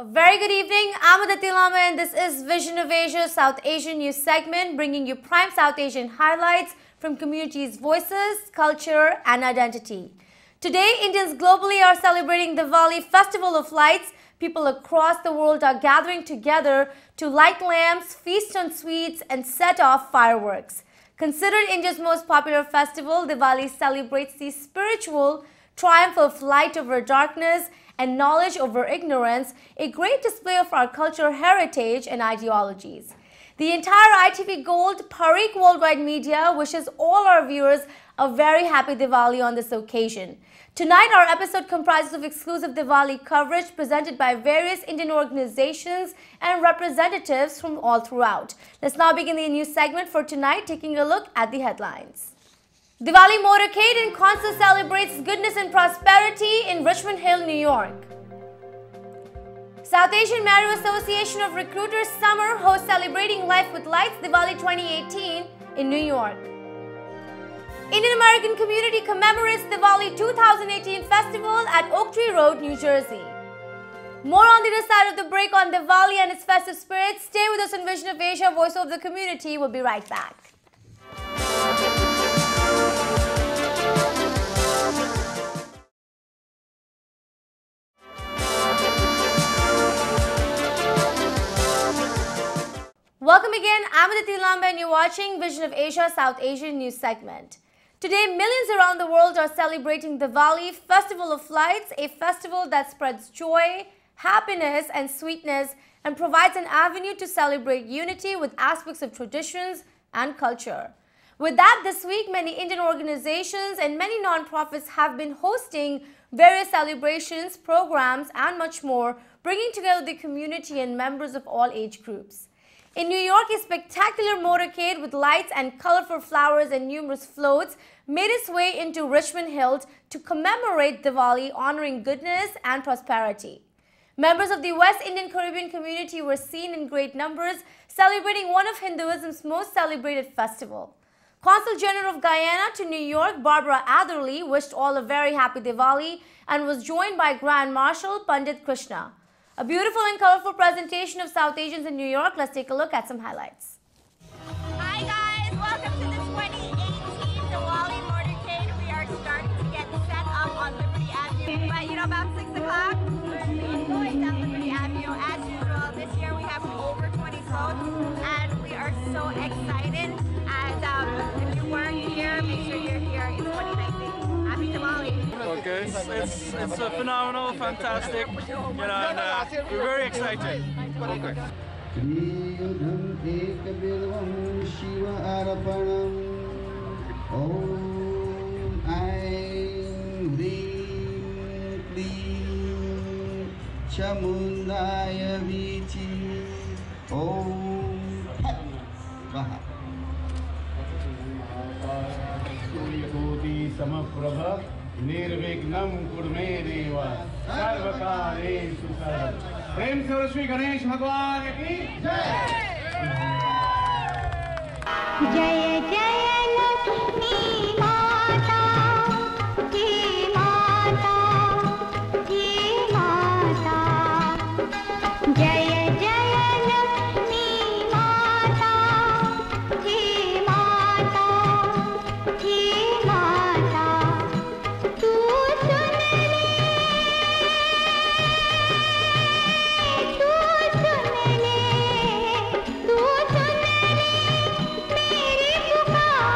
A very good evening. I'm Aditi Lama and this is Vision of Asia South Asian News segment, bringing you prime South Asian highlights from communities' voices, culture and identity. Today, Indians globally are celebrating Diwali Festival of Lights. People across the world are gathering together to light lamps, feast on sweets and set off fireworks. Considered India's most popular festival, Diwali celebrates the spiritual triumph of light over darkness and knowledge over ignorance, a great display of our cultural heritage and ideologies. The entire ITV Gold Parikh Worldwide Media wishes all our viewers a very happy Diwali on this occasion. Tonight, our episode comprises of exclusive Diwali coverage presented by various Indian organizations and representatives from all throughout. Let's now begin the news segment for tonight, taking a look at the headlines. Diwali Motorcade in concert celebrates goodness and prosperity in Richmond Hill, New York. South Asian Marriott Association of Recruiters SAMAR hosts Celebrating Life with Lights Diwali 2018 in New York. Indian American community commemorates Diwali 2018 festival at Oak Tree Road, New Jersey. More on the other side of the break on Diwali and its festive spirit. Stay with us on Vision of Asia, Voice of the Community. We'll be right back. Welcome again, I'm Aditi Lamba and you're watching Vision of Asia South Asian News segment. Today, millions around the world are celebrating Diwali Festival of Lights, a festival that spreads joy, happiness and sweetness and provides an avenue to celebrate unity with aspects of traditions and culture. With that, this week, many Indian organizations and many non-profits have been hosting various celebrations, programs and much more, bringing together the community and members of all age groups. In New York, a spectacular motorcade with lights and colorful flowers and numerous floats made its way into Richmond Hill to commemorate Diwali, honoring goodness and prosperity. Members of the West Indian Caribbean community were seen in great numbers celebrating one of Hinduism's most celebrated festival. Consul General of Guyana to New York, Barbara Atherley, wished all a very happy Diwali and was joined by Grand Marshal Pandit Krishna. A beautiful and colorful presentation of South Asians in New York. Let's take a look at some highlights. Hi guys, welcome to the 2018 Diwali Motorcade. We are starting to get set up on Liberty Avenue. But about 6 o'clock, we're going down Liberty Avenue as usual. This year we have over 20 floats and we are so excited. And if you weren't here, make sure you're here in 2019. Happy Diwali. Okay, it's a phenomenal, fantastic, and we're very excited. Okay. निर्विघ्नं कुरुमे देव सर्वकारेषु सर्वदा। प्रेम से श्री गणेश भगवान की जय। जय जय लक्ष्मी माता की माता की माता। जय जय लक्ष्मी माता की माता की माता। तू सुन ले तू सुन ले तू सुन ले मेरी पुकार।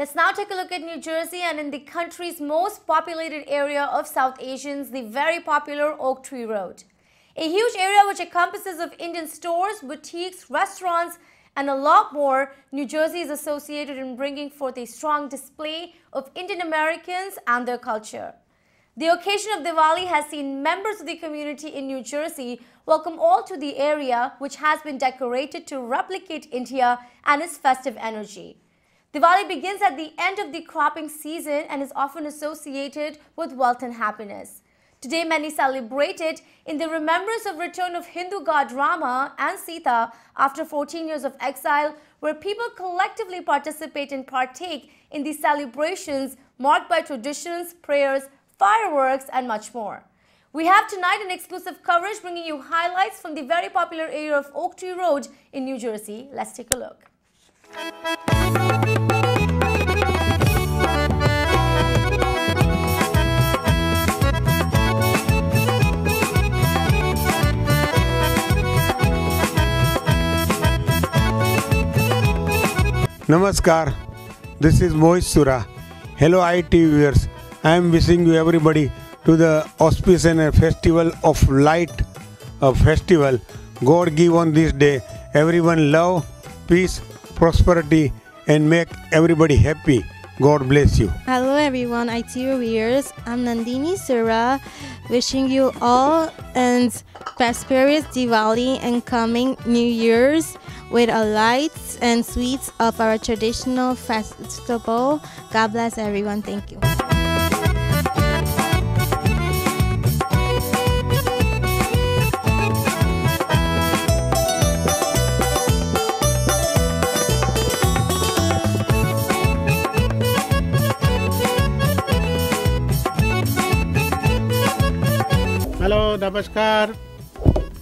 Let's now take a look at New Jersey, and in the country's most populated area of South Asians, the very popular Oak Tree Road. A huge area which encompasses of Indian stores, boutiques, restaurants, and a lot more. New Jersey is associated in bringing forth a strong display of Indian Americans and their culture. The occasion of Diwali has seen members of the community in New Jersey welcome all to the area, which has been decorated to replicate India and its festive energy. Diwali begins at the end of the cropping season and is often associated with wealth and happiness. Today, many celebrate it in the remembrance of return of Hindu god Rama and Sita after 14 years of exile, where people collectively participate and partake in these celebrations marked by traditions, prayers, fireworks, and much more. We have tonight an exclusive coverage bringing you highlights from the very popular area of Oak Tree Road in New Jersey. Let's take a look. Namaskar, this is Mohit Sura. Hello IT viewers, I am wishing you everybody to the auspicious and festival of light festival. God give on this day everyone love, peace, prosperity and make everybody happy. God bless you. Hello everyone, IT viewers. I'm Nandini Sura, wishing you all and prosperous Diwali and coming New Year's with a lights and sweets of our traditional festival. God bless everyone. Thank you. Hello, Namaskar.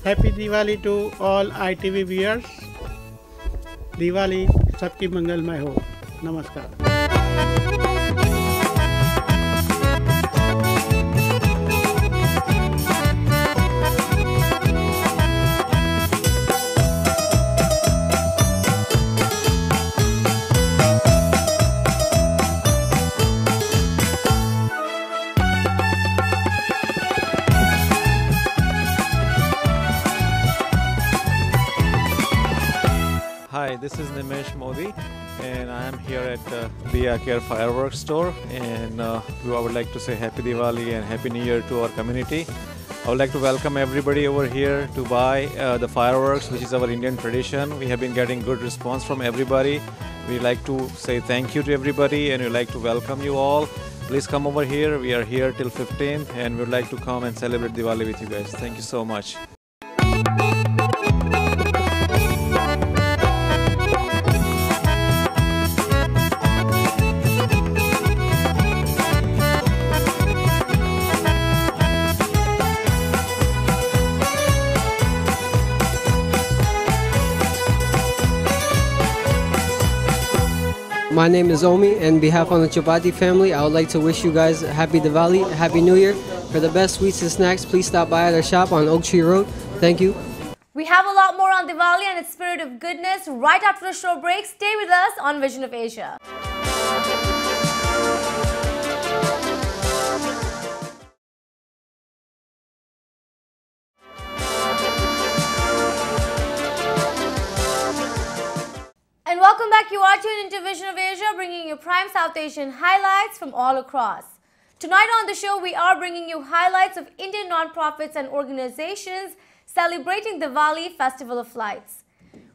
Happy Diwali to all ITV viewers. Diwali सबकी मंगलमय हो। नमस्कार। Hi, this is Nimesh Modi. and I am here at Bia Care Fireworks store, and I would like to say Happy Diwali and Happy New Year to our community. I would like to welcome everybody over here to buy the fireworks, which is our Indian tradition. We have been getting good response from everybody. We like to say thank you to everybody, and we like to welcome you all. Please come over here. We are here till 15th, and we would like to come and celebrate Diwali with you guys. Thank you so much. My name is Omi, and on behalf of the Chapati family, I would like to wish you guys a Happy Diwali, Happy New Year. For the best sweets and snacks, please stop by at our shop on Oak Tree Road. Thank you. We have a lot more on Diwali and its spirit of goodness right after the show break. Stay with us on Vision of Asia. And welcome back. You are tuned into Vision of Asia, bringing you prime South Asian highlights from all across. Tonight on the show, we are bringing you highlights of Indian non-profits and organizations celebrating Diwali Festival of Lights.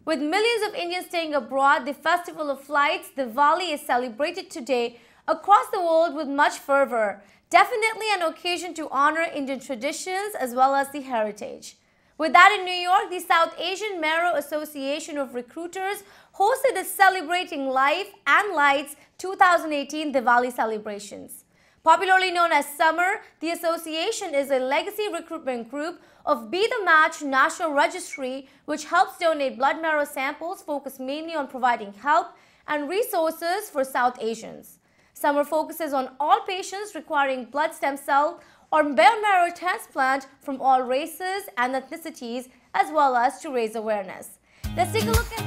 With millions of Indians staying abroad, the Festival of Lights, Diwali, is celebrated today across the world with much fervor. Definitely an occasion to honor Indian traditions as well as the heritage. With that, in New York, the South Asian Marrow Association of Recruiters hosted the Celebrating Life and Lights 2018 Diwali celebrations. Popularly known as SAMAR, the association is a legacy recruitment group of Be The Match National Registry, which helps donate blood marrow samples focused mainly on providing help and resources for South Asians. SAMAR focuses on all patients requiring blood stem cell or bone marrow transplant from all races and ethnicities, as well as to raise awareness. Let's take a look at...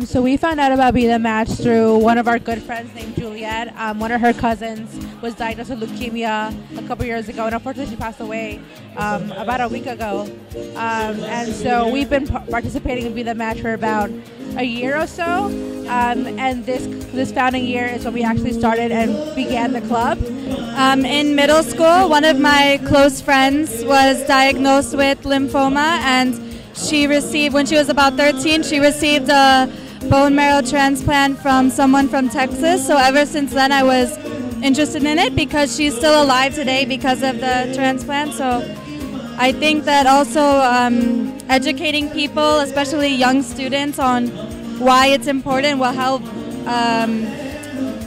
So we found out about Be The Match through one of our good friends named Juliet. One of her cousins was diagnosed with leukemia a couple years ago, and unfortunately she passed away about a week ago. And so we've been participating in Be The Match for about a year or so. And this founding year is when we actually started and began the club. In middle school, one of my close friends was diagnosed with lymphoma, and she received, when she was about 13, she received a bone marrow transplant from someone from Texas. So ever since then I was interested in it because she's still alive today because of the transplant. So I think that also educating people, especially young students, on why it's important will help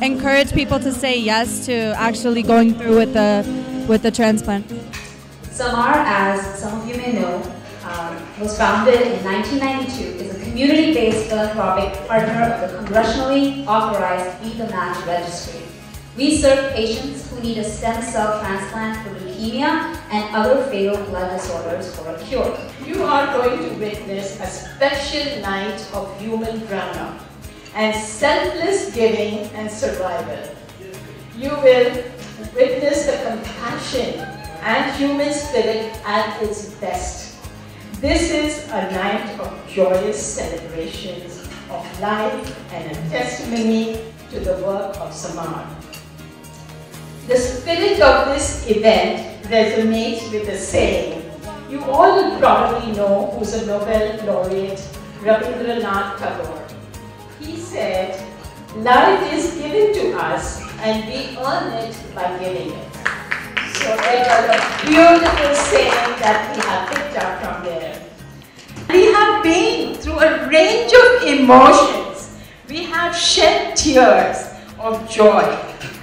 encourage people to say yes to actually going through with the transplant. SAMAR, as some of you may know, was founded in 1992 as a community-based philanthropic partner of the congressionally authorized Be The Match Registry. We serve patients who need a stem cell transplant for leukemia and other fatal blood disorders for a cure. You are going to witness a special night of human drama and selfless giving and survival. You will witness the compassion and human spirit at its best. This is a night of joyous celebrations of life and a testimony to the work of SAMAR. The spirit of this event resonates with the saying you all will probably know, who's a Nobel laureate, Rabindranath Tagore. He said, "Life is given to us and we earn it by giving it." So it was a beautiful saying that we have picked up from there. We have been through a range of emotions. We have shed tears of joy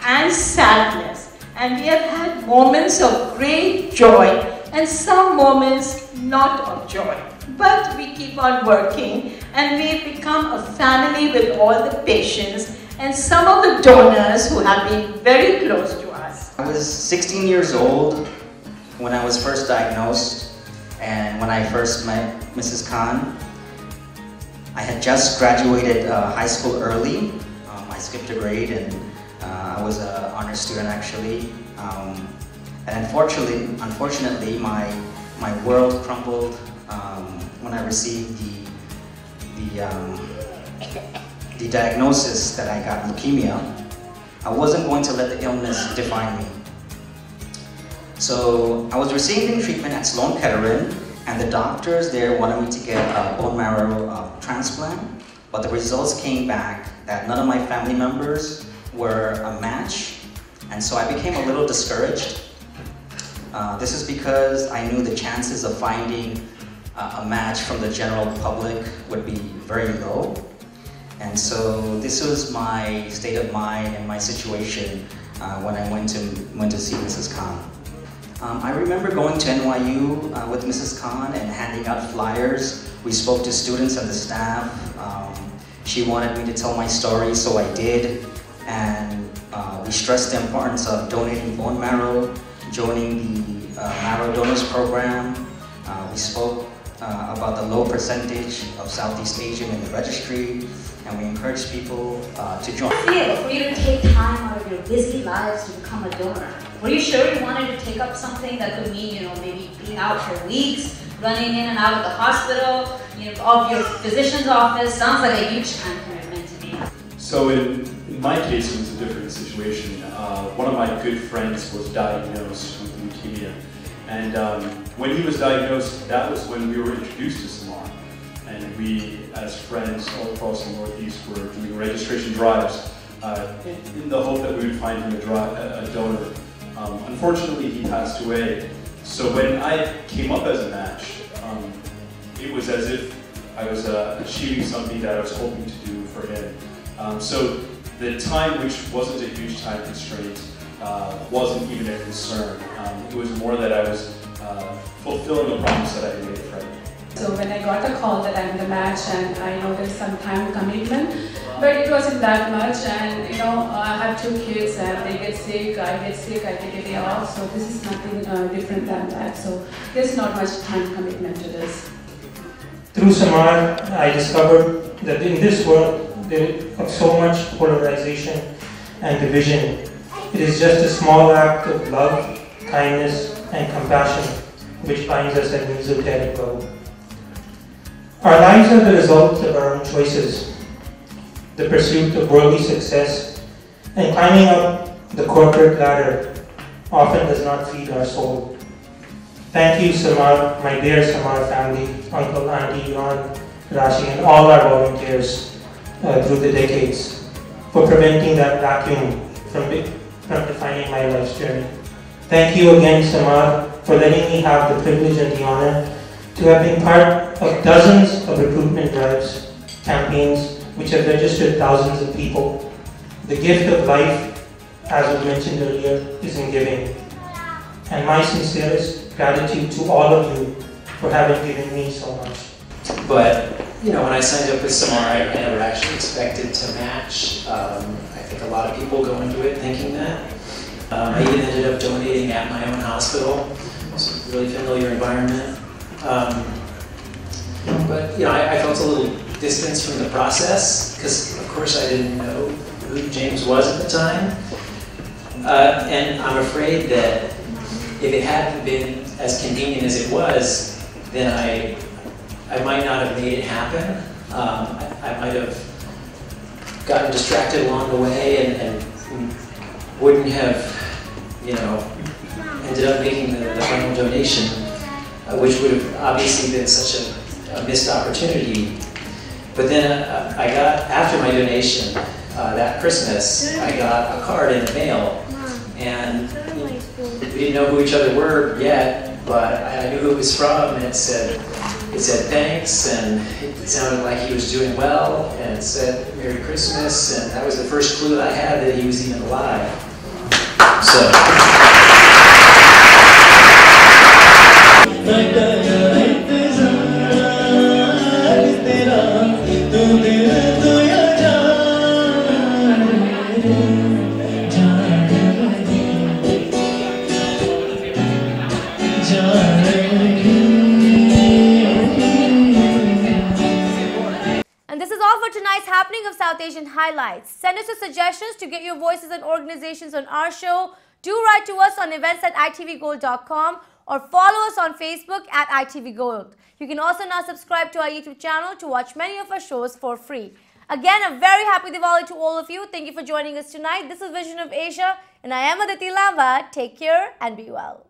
and sadness, and we have had moments of great joy and some moments not of joy. But we keep on working, and we've become a family with all the patients and some of the donors who have been very close to us. I was 16 years old when I was first diagnosed, And when I first met Mrs. Khan, I had just graduated high school early. I skipped a grade and I was an honor student actually. And unfortunately, my world crumbled when I received the diagnosis that I got leukemia. I wasn't going to let the illness define me. So I was receiving treatment at Sloan Kettering, and the doctors there wanted me to get a bone marrow transplant, but the results came back that none of my family members were a match, and so I became a little discouraged. This is because I knew the chances of finding a match from the general public would be very low. And so this was my state of mind and my situation when I went to see Mrs. Khan. I remember going to NYU with Mrs. Khan and handing out flyers. We spoke to students and the staff. She wanted me to tell my story, so I did. And we stressed the importance of donating bone marrow, joining the Marrow Donors Program. We spoke about the low percentage of Southeast Asian in the registry, and we encouraged people to join. For you to take time out of your busy lives to become a donor? Were you sure you wanted to take up something that could mean, maybe being out for weeks, running in and out of the hospital, of your physician's office? Sounds like a huge time commitment to me. So in my case, it was a different situation. One of my good friends was diagnosed with leukemia. And when he was diagnosed, that was when we were introduced to SAMAR. And we, as friends all across the Northeast, were doing registration drives in the hope that we would find him a donor. Unfortunately, he passed away. So when I came up as a match, it was as if I was achieving something that I was hoping to do for him. So the time, which wasn't a huge time constraint, wasn't even a concern. It was more that I was fulfilling a promise that I had made a friend. So when I got a call that I'm the match, and I know there's some time commitment, but it wasn't that much, and I have 2 kids and they get sick, I take a day off, so this is nothing different than that. So there's not much time commitment to this. Through SAMAR, I discovered that in this world there is so much polarization and division. It is just a small act of love, kindness, and compassion which binds us at Motorcade Club. Our lives are the result of our own choices. The pursuit of worldly success and climbing up the corporate ladder often does not feed our soul. Thank you, SAMAR, my dear SAMAR family, Uncle, Auntie, Ron, Rashi, and all our volunteers through the decades for preventing that vacuum from defining my life's journey. Thank you again, SAMAR, for letting me have the privilege and the honor to have been part of dozens of recruitment drives, campaigns, which have registered thousands of people. The gift of life, as was mentioned earlier, is in giving. And my sincerest gratitude to all of you for having given me so much. But, when I signed up with SAMAR, I never actually expected to match. I think a lot of people go into it thinking that. I even ended up donating at my own hospital. It's a really familiar environment. But I felt a little distance from the process because, of course, I didn't know who James was at the time. And I'm afraid that if it hadn't been as convenient as it was, then I might not have made it happen. I might have gotten distracted along the way and wouldn't have, ended up making the final donation, which would have obviously been such a missed opportunity. But then after my donation, that Christmas, I got a card in the mail, and we didn't know who each other were yet, but I knew who it was from, and it said thanks, and it sounded like he was doing well, and it said Merry Christmas, and that was the first clue I had that he was even alive. So. tonight's happening of South Asian highlights. Send us your suggestions to get your voices and organizations on our show. Do write to us on events@itvgold.com or follow us on Facebook at itvgold. You can also now subscribe to our YouTube channel to watch many of our shows for free. Again, a very happy Diwali to all of you. Thank you for joining us tonight. This is Vision of Asia and I am Aditi Lamba. Take care and be well.